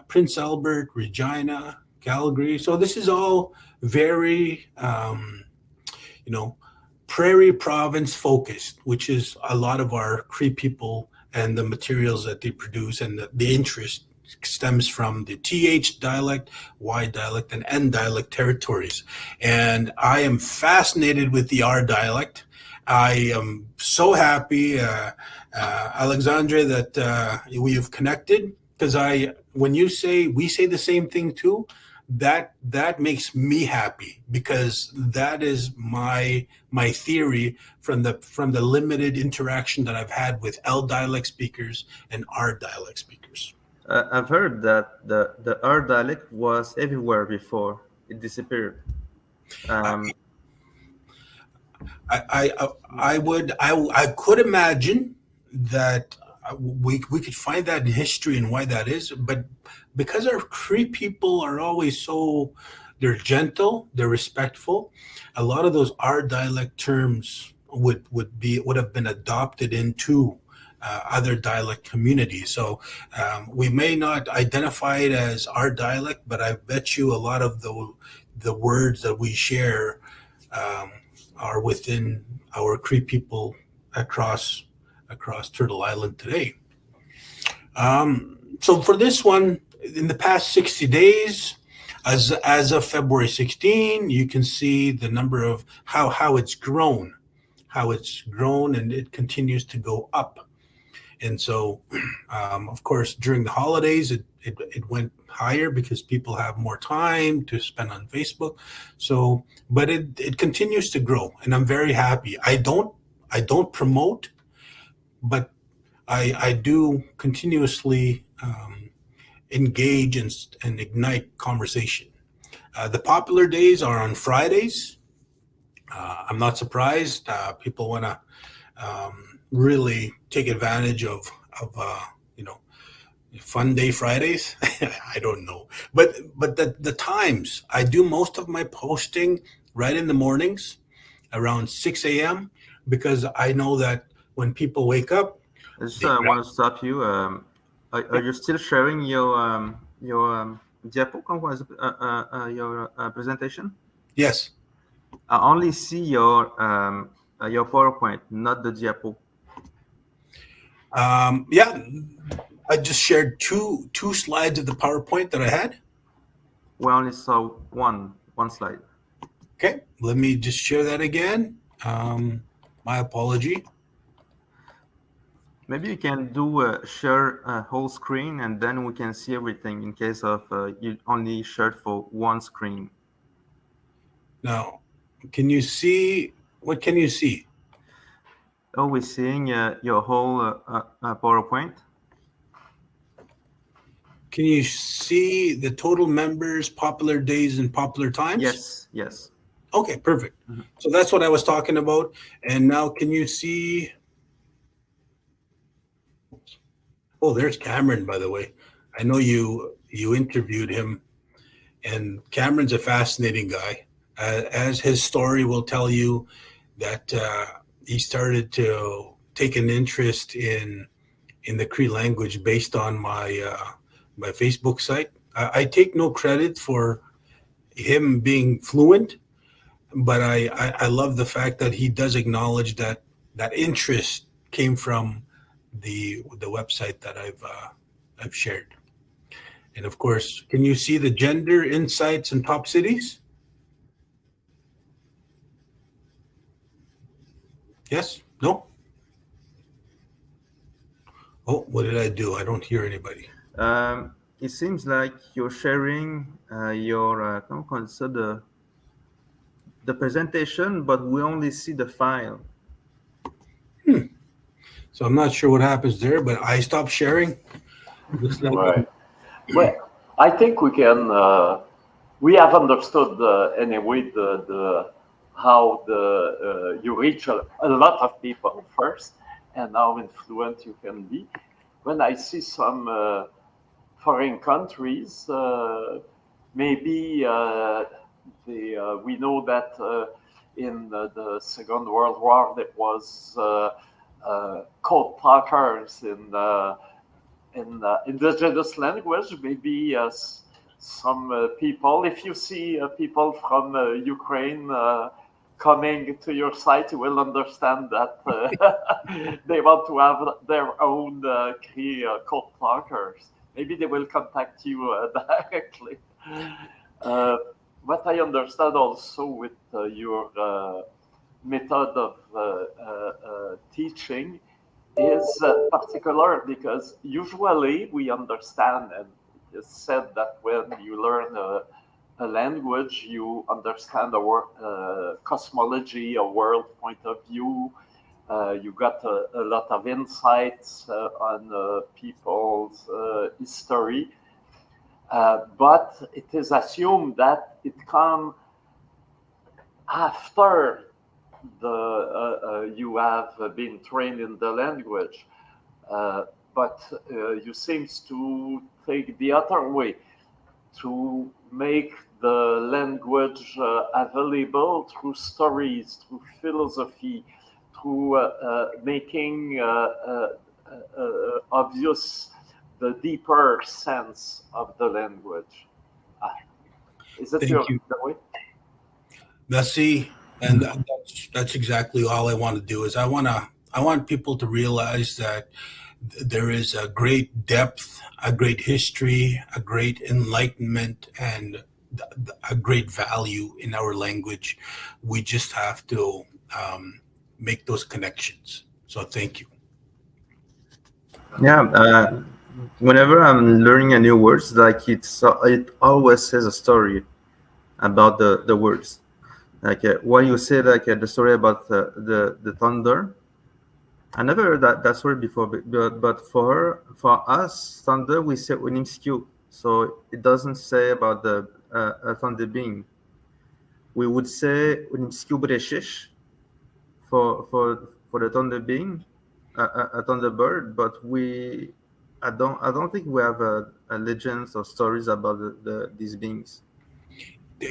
Speaker 2: Prince Albert, Regina, Calgary. So this is all very, prairie province focused, which is a lot of our Cree people and the materials that they produce, and the interest stems from the TH dialect, Y dialect, and N dialect territories. And I am fascinated with the R dialect. I am so happy, Alexandre, that we have connected, because when you say we say the same thing too, that makes me happy, because that is my theory from the limited interaction that I've had with L dialect speakers and R dialect speakers.
Speaker 1: I've heard that the R dialect was everywhere before it disappeared.
Speaker 2: I could imagine that we could find that in history and why that is, but because our Cree people are always they're gentle, they're respectful, a lot of those R dialect terms would have been adopted into other dialect communities. So we may not identify it as our dialect, but I bet you a lot of the words that we share are within our Cree people across Turtle Island today. So for this one, in the past 60 days, as of February 16, you can see the number of how it's grown, and it continues to go up. And so, of course, during the holidays, it went higher because people have more time to spend on Facebook. So, but it continues to grow, and I'm very happy. I don't promote, but I do continuously engage and ignite conversation. The popular days are on Fridays. I'm not surprised. People want to really take advantage of fun day Fridays. I don't know, but the times I do most of my posting right in the mornings around 6 a.m. because I know that when people wake up.
Speaker 1: I just want to stop you. Are you still sharing your diapo, your presentation?
Speaker 2: Yes.
Speaker 1: I only see your PowerPoint, not the diapo.
Speaker 2: Yeah, I just shared two slides of the PowerPoint that I had.
Speaker 1: We only saw one slide.
Speaker 2: Okay, let me just share that again. My apology.
Speaker 1: Maybe you can share a whole screen, and then we can see everything in case of you only shared for one screen.
Speaker 2: Now, can you see? What can you see?
Speaker 1: Oh, we're seeing your whole PowerPoint.
Speaker 2: Can you see the total members, popular days, and popular times?
Speaker 1: Yes.
Speaker 2: Okay, perfect. Mm-hmm. So that's what I was talking about. And now can you see Oh, there's Cameron, by the way. I know you interviewed him, and Cameron's a fascinating guy. As his story will tell you, that he started to take an interest in the Cree language based on my Facebook site. I take no credit for him being fluent, but I love the fact that he does acknowledge that that interest came from the website that I've shared. And of course, can you see the gender insights in top cities? Yes? No? Oh, what did I do? I don't hear anybody.
Speaker 1: It seems like you're sharing your comment on ça, the presentation, but we only see the file.
Speaker 2: So I'm not sure what happens there, but I stopped sharing. Looks like
Speaker 3: Right. Well, I think we can. We have understood anyway the how you reach a lot of people first, and how influent you can be. When I see some foreign countries, maybe we know that in the Second World War there was code talkers in indigenous language. Maybe some people, if you see people from Ukraine coming to your site, you will understand that they want to have their own Cree code talkers. Maybe they will contact you directly. What I understand also with your method of teaching is particular because usually we understand, and it is said that when you learn a language, you understand a cosmology, a world point of view. You got a lot of insights on people's history. But it is assumed that it comes after you have been trained in the language, but you seems to take the other way, to make the language available through stories, through philosophy, through making obvious the deeper sense of the language. Is it
Speaker 2: Thank you.
Speaker 3: the way?
Speaker 2: Merci. And that's exactly all I want to do is I want people to realize that there is a great depth, a great history, a great enlightenment, and a great value in our language. We just have to make those connections. So thank you.
Speaker 1: Yeah, whenever I'm learning a new words, like it always says a story about the words. Like when you say like the story about the thunder, I never heard that story before. But for us, thunder we say unimskew, so it doesn't say about the thunder being. We would say unimskew breshish for the thunder being a thunderbird, but I don't think we have legends or stories about these beings.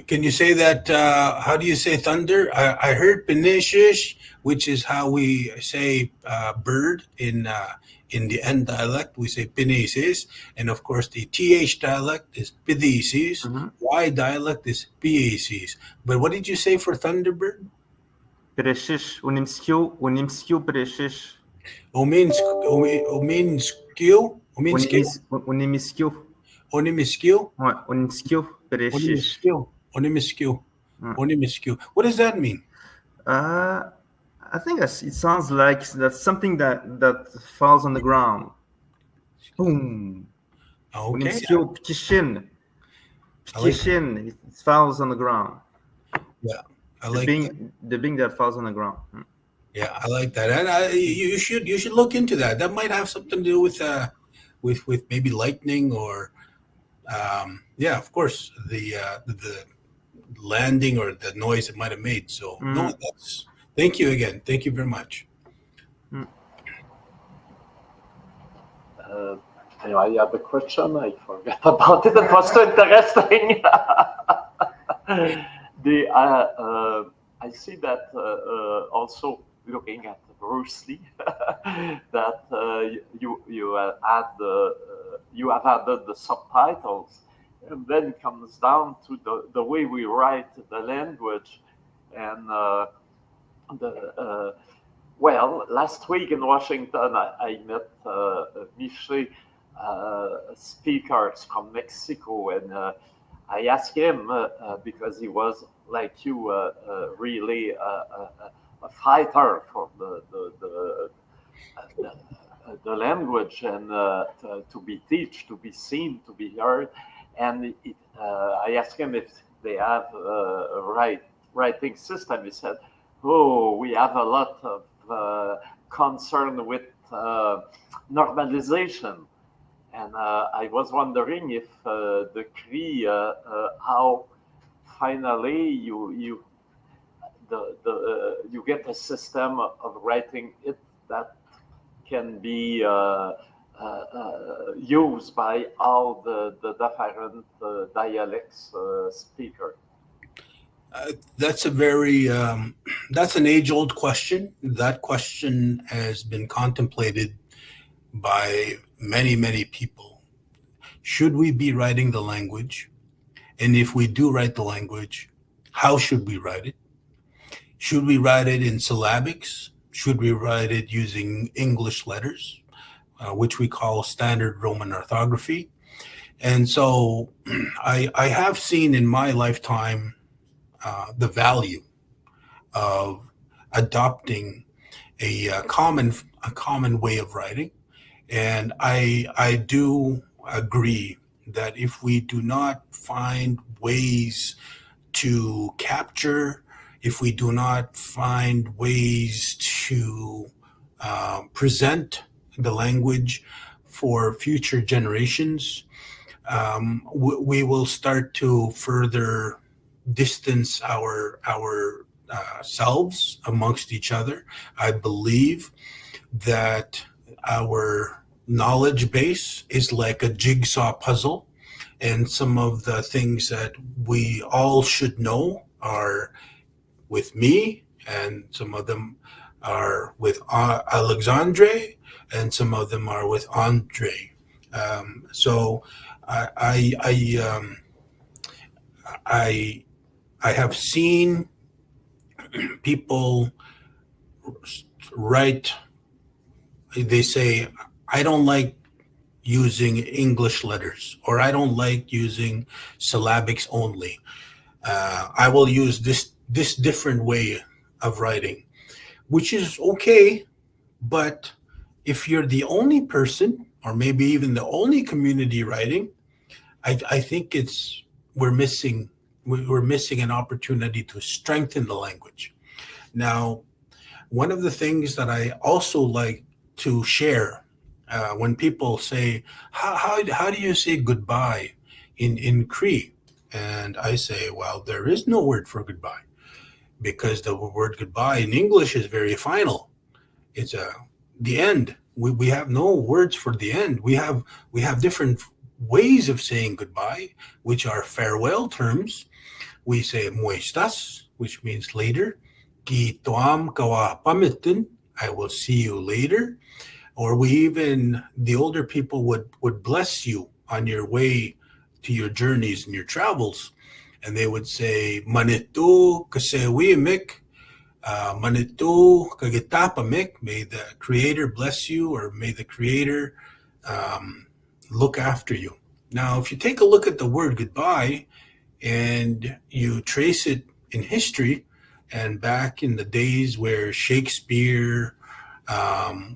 Speaker 2: Can you say that? How do you say thunder? I heard Penishish, which is how we say bird in the N dialect. We say Penesis, and of course the TH dialect is Pithesis.
Speaker 1: Mm-hmm.
Speaker 2: Y dialect is Paces. But what did you say for thunderbird?
Speaker 1: Preshish, unimskew preshish.
Speaker 2: Ominskiu?
Speaker 1: Unimiskiu.
Speaker 2: Onimiskiu?
Speaker 1: Ouais, unimiskiu preshish.
Speaker 2: Onimiskiu. What does that mean?
Speaker 1: I think it sounds like that's something that falls on the ground. Boom.
Speaker 2: Okay.
Speaker 1: Unimskiu ptishin. Ptishin. It falls on the ground.
Speaker 2: Yeah, I like
Speaker 1: the being that falls on the ground.
Speaker 2: Yeah, I like that, and you should look into that. That might have something to do with maybe lightning or yeah, of course the landing or the noise it might have made. So no, thank you again. Thank you very much.
Speaker 3: Anyway, I had a question. I forgot about it. It was too interesting. I see that also looking at Bruce Lee, that you have added the subtitles, and then it comes down to the way we write the language, and well, last week in Washington, I met Miche, speakers from Mexico, and I asked him because he was like you, really a fighter for the language, and to be taught, to be seen, to be heard. And I asked him if they have a writing system. He said, "Oh, we have a lot of concern with normalization." And I was wondering if the Cree, how finally you get a system of writing it that can be used by all the different dialects speaker.
Speaker 2: That's a very that's an age-old question. That question has been contemplated by many people. Should we be writing the language? And if we do write the language, how should we write it? Should we write it in syllabics? Should we write it using English letters, which we call standard Roman orthography? And so I have seen in my lifetime the value of adopting a common way of writing. And I do agree that if we do not find ways to capture, if we do not find ways to present the language for future generations, we will start to further distance our selves amongst each other. I believe that our knowledge base is like a jigsaw puzzle, and some of the things that we all should know are with me, and some of them are with Alexandre, and some of them are with André. So I have seen people write, they say, I don't like using English letters, or I don't like using syllabics only. I will use this different way of writing, which is okay. But if you're the only person, or maybe even the only community writing, I think we're missing an opportunity to strengthen the language. Now, one of the things that I also like to share when people say, how do you say goodbye in Cree? And I say, well, there is no word for goodbye, because the word goodbye in English is very final. It's the end. We have no words for the end. We have different ways of saying goodbye, which are farewell terms. We say muestas, which means later. Ki toam kawa pamitin, I will see you later. Or the older people would bless you on your way to your journeys and your travels. And they would say, Manitu kasewimik, Manitu kagitapamik, may the Creator bless you, or may the Creator look after you. Now, if you take a look at the word goodbye and you trace it in history, and back in the days where Shakespeare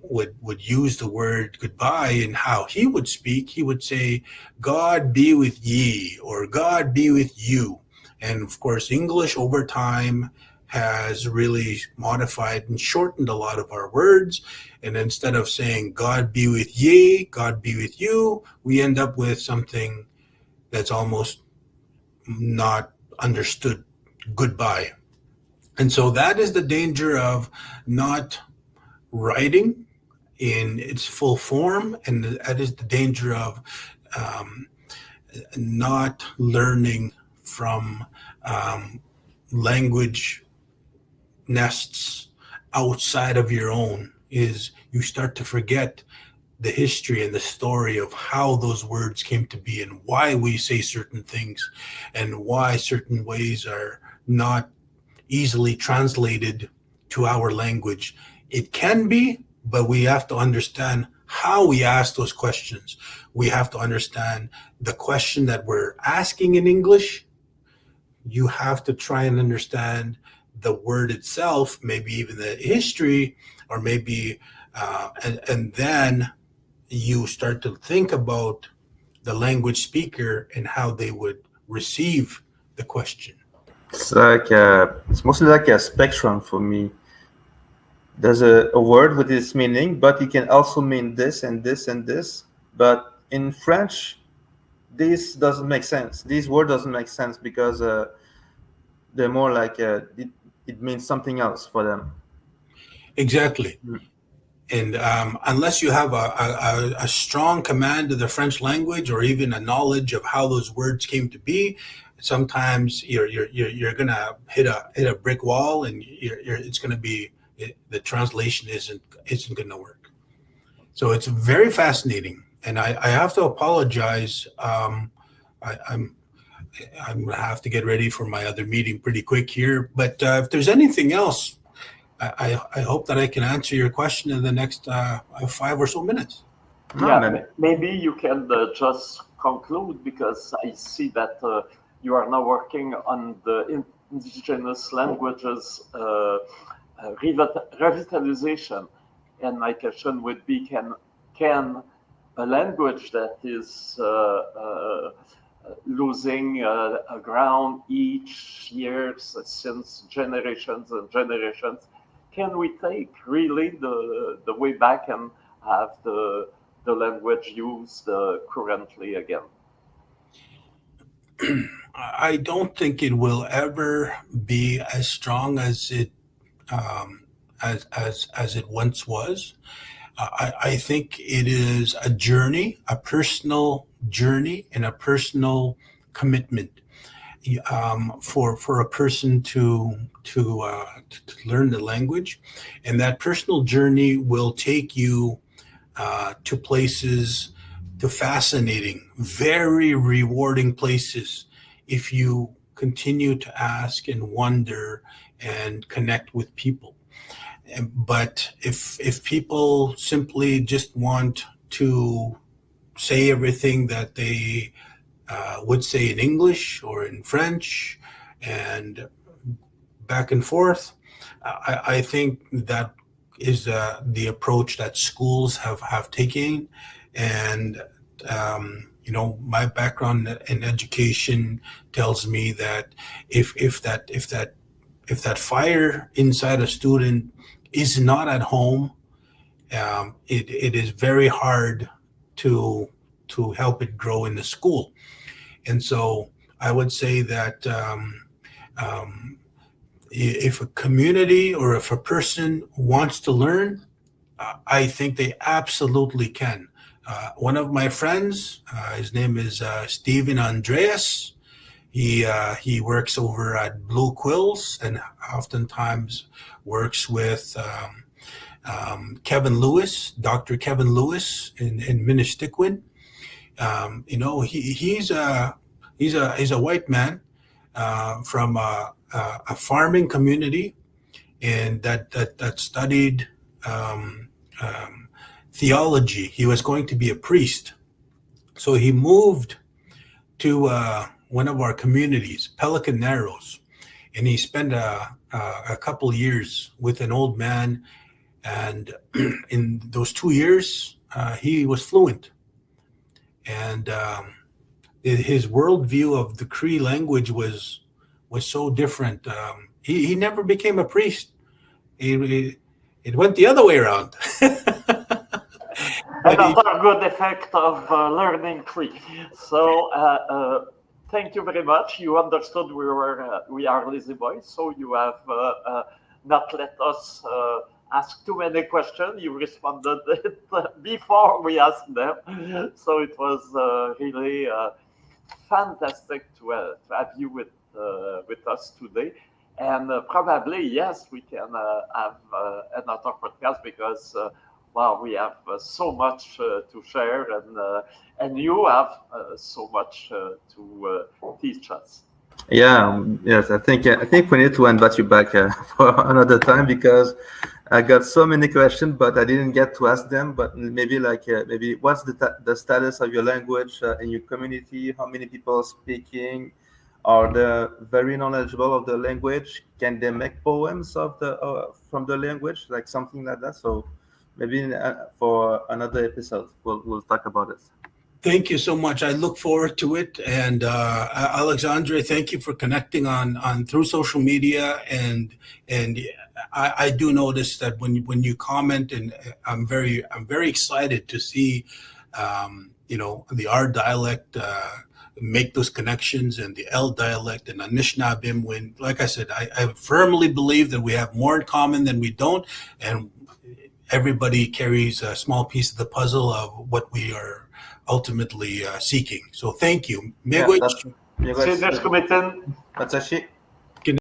Speaker 2: would use the word goodbye, and how he would speak, he would say, God be with ye, or God be with you. And of course, English over time has really modified and shortened a lot of our words. And instead of saying God be with ye, God be with you, we end up with something that's almost not understood, goodbye. And so that is the danger of not writing in its full form, and that is the danger of not learning from language nests outside of your own. Is you start to forget the history and the story of how those words came to be and why we say certain things and why certain ways are not easily translated to our language. It can be, but we have to understand how we ask those questions. We have to understand the question that we're asking in English. You have to try and understand the word itself, maybe even the history, or maybe, and then you start to think about the language speaker and how they would receive the question.
Speaker 1: It's like it's mostly like a spectrum for me. There's a word with its meaning, but it can also mean this and this and this. But in French, this doesn't make sense. This word doesn't make sense because they're more like it means something else for them.
Speaker 2: Exactly. And unless you have a strong command of the French language or even a knowledge of how those words came to be, sometimes you're gonna hit a brick wall, and it's gonna be the translation isn't gonna work. So it's very fascinating, and I have to apologize. I'm gonna have to get ready for my other meeting pretty quick here. But if there's anything else, I hope that I can answer your question in the next 5 or so minutes.
Speaker 3: Yeah, maybe you can just conclude, because I see that you are now working on the indigenous languages revitalization. And my question would be, can a language that is losing ground each year since generations and generations, can we take really the way back and have the language used currently again?
Speaker 2: I don't think it will ever be as strong as it as it once was. I think it is a journey, a personal journey, and a personal commitment for a person to learn the language, and that personal journey will take you to places, to fascinating, very rewarding places, if you continue to ask and wonder and connect with people. But if people simply just want to say everything that they would say in English or in French and back and forth, I think that is the approach that schools have taken. And my background in education tells me that if that fire inside a student is not at home, it is very hard to help it grow in the school. And so I would say that if a community or if a person wants to learn, I think they absolutely can. One of my friends, his name is Stephen Andreas. He works over at Blue Quills and oftentimes works with Kevin Lewis, Dr. Kevin Lewis in Minishtiquin. He's a white man from a farming community, and that studied theology. He was going to be a priest, so he moved to one of our communities, Pelican Narrows, and he spent a couple years with an old man, and in those 2 years he was fluent, and his worldview of the Cree language was so different. He never became a priest. It went the other way around.
Speaker 3: Another good effect of learning Cree. So thank you very much. You understood we are lazy boys, so you have not let us ask too many questions. You responded it before we asked them. So it was really fantastic to have you with us today. And probably, yes, we can have another podcast because, wow, we have so much to share, and you have so much to teach us.
Speaker 1: Yeah, yes, I think we need to invite you back for another time because I got so many questions, but I didn't get to ask them. But maybe maybe what's the status of your language in your community? How many people are speaking? Are they very knowledgeable of the language? Can they make poems of the from the language, like something like that? So maybe for another episode, we'll talk about it.
Speaker 2: Thank you so much. I look forward to it. And Alexandre, thank you for connecting on through social media. And I do notice that when you comment, and I'm very excited to see the R dialect make those connections, and the L dialect and Anishinaabem. When, like I said, I firmly believe that we have more in common than we don't, and everybody carries a small piece of the puzzle of what we are ultimately seeking. So thank you.
Speaker 1: Yeah,
Speaker 3: C'est